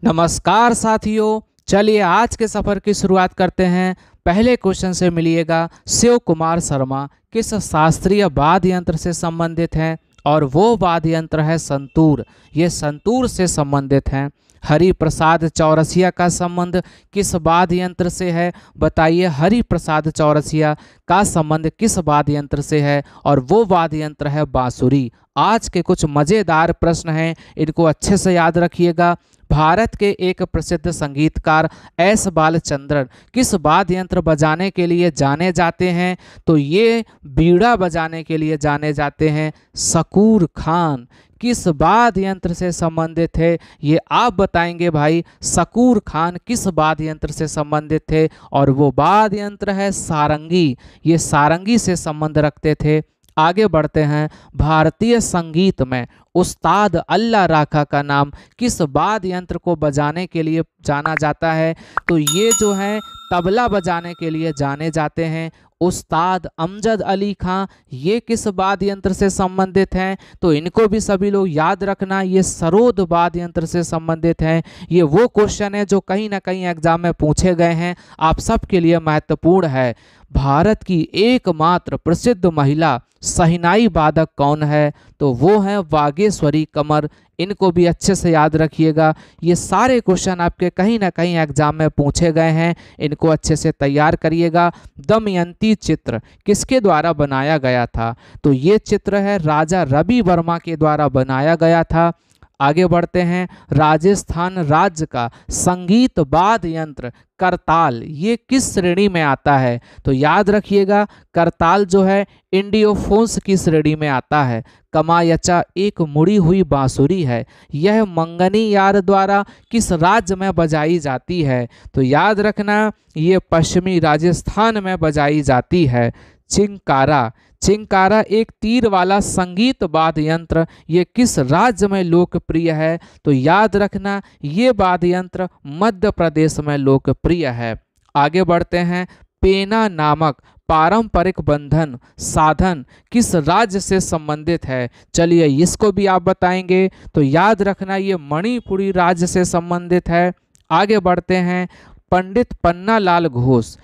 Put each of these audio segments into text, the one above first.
नमस्कार साथियों, चलिए आज के सफर की शुरुआत करते हैं। पहले क्वेश्चन से मिलिएगा। शिव कुमार शर्मा किस शास्त्रीय वाद्य यंत्र से संबंधित हैं? और वो वाद्य यंत्र है संतूर। ये संतूर से संबंधित हैं। हरि प्रसाद चौरसिया का संबंध किस वाद्य यंत्र से है? बताइए, हरि प्रसाद चौरसिया का संबंध किस वाद्य यंत्र से है? और वो वाद्य यंत्र है बांसुरी। आज के कुछ मज़ेदार प्रश्न हैं, इनको अच्छे से याद रखिएगा। भारत के एक प्रसिद्ध संगीतकार एस बालचंद्रन किस वाद्य यंत्र बजाने के लिए जाने जाते हैं? तो ये बीड़ा बजाने के लिए जाने जाते हैं। शकूर खान किस वाद्य यंत्र से संबंधित है? ये आप बताएंगे भाई। शकूर खान किस वाद्य यंत्र से संबंधित थे? और वो वाद्य यंत्र है सारंगी। ये सारंगी से संबंध रखते थे। आगे बढ़ते हैं। भारतीय संगीत में उस्ताद अल्लाह राखा का नाम किस वाद्य यंत्र को बजाने के लिए जाना जाता है? तो ये जो है तबला बजाने के लिए जाने जाते हैं। उस्ताद अमजद अली खां ये किस वाद्य यंत्र से संबंधित हैं? तो इनको भी सभी लोग याद रखना, ये सरोद वाद्य यंत्र से संबंधित हैं। ये वो क्वेश्चन है जो कहीं ना कहीं एग्जाम में पूछे गए हैं, आप सबके लिए महत्वपूर्ण है। भारत की एकमात्र प्रसिद्ध महिला शहनाई वादक कौन है? तो वो है वागेश्वरी कमर। इनको भी अच्छे से याद रखिएगा। ये सारे क्वेश्चन आपके कहीं ना कहीं एग्जाम में पूछे गए हैं, इनको अच्छे से तैयार करिएगा। दमयंती चित्र किसके द्वारा बनाया गया था? तो ये चित्र है राजा रवि वर्मा के द्वारा बनाया गया था। आगे बढ़ते हैं। राजस्थान राज्य का संगीत वाद्य यंत्र करताल ये किस श्रेणी में आता है? तो याद रखिएगा, करताल जो है इंडियोफोन्स की श्रेणी में आता है। कमायचा एक मुड़ी हुई बांसुरी है। यह मंगनी यार द्वारा किस राज्य में बजाई जाती है? तो याद रखना, ये पश्चिमी राजस्थान में बजाई जाती है। चिंकारा चिंकारा एक तीर वाला संगीत वाद्य यंत्र ये किस राज्य में लोकप्रिय है? तो याद रखना, ये वाद्य यंत्र मध्य प्रदेश में लोकप्रिय है। आगे बढ़ते हैं। पेना नामक पारंपरिक बंधन साधन किस राज्य से संबंधित है? चलिए इसको भी आप बताएंगे। तो याद रखना, ये मणिपुरी राज्य से संबंधित है। आगे बढ़ते हैं। पंडित पन्नालाल घोष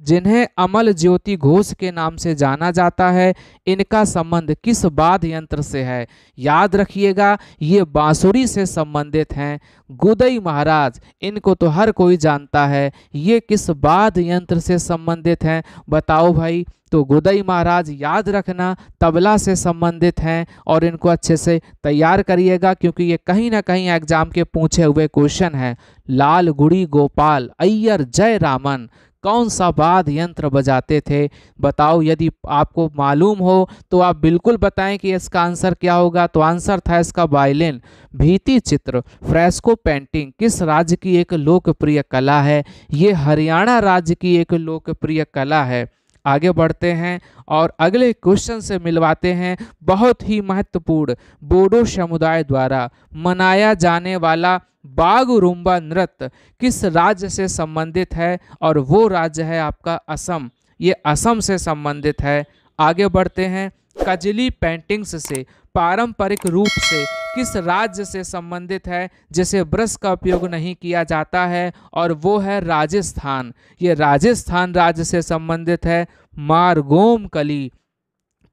जिन्हें अमल ज्योति घोष के नाम से जाना जाता है, इनका संबंध किस वाद्य यंत्र से है? याद रखिएगा, ये बांसुरी से संबंधित हैं। गुदई महाराज इनको तो हर कोई जानता है, ये किस वाद्य यंत्र से संबंधित हैं? बताओ भाई। तो गुदई महाराज याद रखना तबला से संबंधित हैं, और इनको अच्छे से तैयार करिएगा क्योंकि ये कहीं ना कहीं एग्जाम के पूछे हुए क्वेश्चन हैं। लालगुड़ी गोपाल अय्यर जयरामन कौन सा वाद्य यंत्र बजाते थे? बताओ। यदि आपको मालूम हो तो आप बिल्कुल बताएं कि इसका आंसर क्या होगा। तो आंसर था इसका वायलिन। भित्ति चित्र फ्रेस्को पेंटिंग किस राज्य की एक लोकप्रिय कला है? ये हरियाणा राज्य की एक लोकप्रिय कला है। आगे बढ़ते हैं और अगले क्वेश्चन से मिलवाते हैं। बहुत ही महत्वपूर्ण, बोडो समुदाय द्वारा मनाया जाने वाला बागुरुम्बा नृत्य किस राज्य से संबंधित है? और वो राज्य है आपका असम। ये असम से संबंधित है। आगे बढ़ते हैं। कजली पेंटिंग्स से पारंपरिक रूप से किस राज्य से संबंधित है जिसे ब्रश का उपयोग नहीं किया जाता है? और वो है राजस्थान। ये राजस्थान राज्य से संबंधित है। मारगोम कली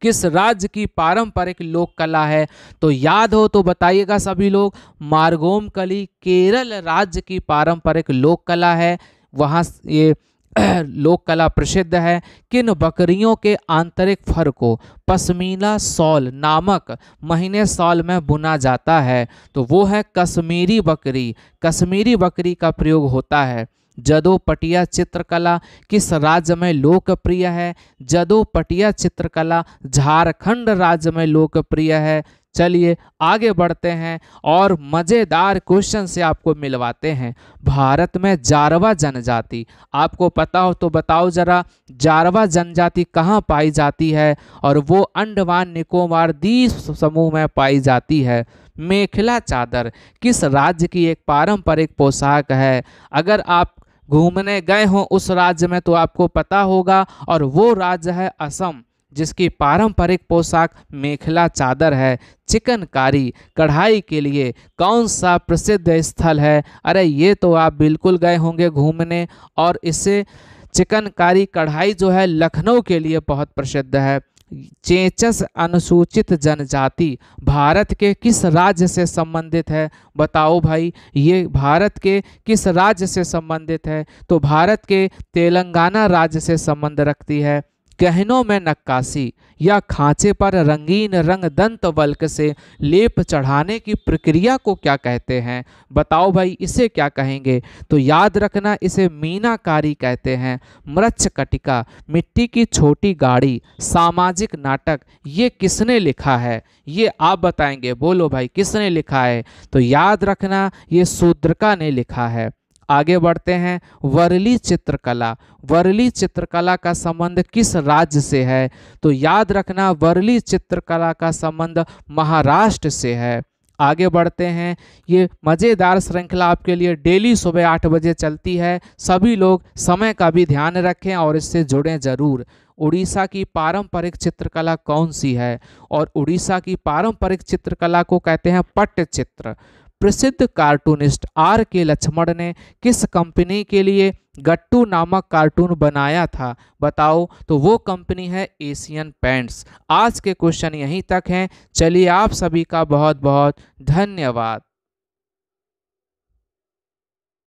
किस राज्य की पारंपरिक लोक कला है? तो याद हो तो बताइएगा सभी लोग। मारगोम कली केरल राज्य की पारंपरिक लोक कला है। वहाँ ये लोक कला प्रसिद्ध है। किन बकरियों के आंतरिक फर को पश्मीना शॉल नामक महीने शॉल में बुना जाता है? तो वो है कश्मीरी बकरी। कश्मीरी बकरी का प्रयोग होता है। जदोपटिया चित्रकला किस राज्य में लोकप्रिय है? जदोपटिया चित्रकला झारखंड राज्य में लोकप्रिय है। चलिए आगे बढ़ते हैं और मज़ेदार क्वेश्चन से आपको मिलवाते हैं। भारत में जारवा जनजाति आपको पता हो तो बताओ जरा, जारवा जनजाति कहाँ पाई जाती है? और वो अंडमान निकोबार द्वीप समूह में पाई जाती है। मेखला चादर किस राज्य की एक पारंपरिक पोशाक है? अगर आप घूमने गए हों उस राज्य में तो आपको पता होगा, और वो राज्य है असम। जिसकी पारंपरिक पोशाक मेखला चादर है। चिकनकारी कढ़ाई के लिए कौन सा प्रसिद्ध स्थल है? अरे ये तो आप बिल्कुल गए होंगे घूमने, और इससे चिकनकारी कढ़ाई जो है लखनऊ के लिए बहुत प्रसिद्ध है। चेचस अनुसूचित जनजाति भारत के किस राज्य से संबंधित है? बताओ भाई, ये भारत के किस राज्य से संबंधित है? तो भारत के तेलंगाना राज्य से संबंध रखती है। गहनों में नक्काशी या खांचे पर रंगीन रंग दंत वल्क से लेप चढ़ाने की प्रक्रिया को क्या कहते हैं? बताओ भाई, इसे क्या कहेंगे? तो याद रखना, इसे मीनाकारी कहते हैं। मृच्छकटिका मिट्टी की छोटी गाड़ी सामाजिक नाटक, ये किसने लिखा है? ये आप बताएंगे, बोलो भाई किसने लिखा है? तो याद रखना, ये शूद्रका ने लिखा है। आगे बढ़ते हैं। वर्ली चित्रकला, वर्ली चित्रकला का संबंध किस राज्य से है? तो याद रखना, वर्ली चित्रकला का संबंध महाराष्ट्र से है। आगे बढ़ते हैं। ये मज़ेदार श्रृंखला आपके लिए डेली सुबह 8 बजे चलती है। सभी लोग समय का भी ध्यान रखें और इससे जुड़ें जरूर। उड़ीसा की पारंपरिक चित्रकला कौन सी है? और उड़ीसा की पारंपरिक चित्रकला को कहते हैं पट्टचित्र। प्रसिद्ध कार्टूनिस्ट R.K. लक्ष्मण ने किस कंपनी के लिए गट्टू नामक कार्टून बनाया था? बताओ, तो वो कंपनी है एशियन पेंट्स। आज के क्वेश्चन यहीं तक हैं। चलिए, आप सभी का बहुत बहुत धन्यवाद।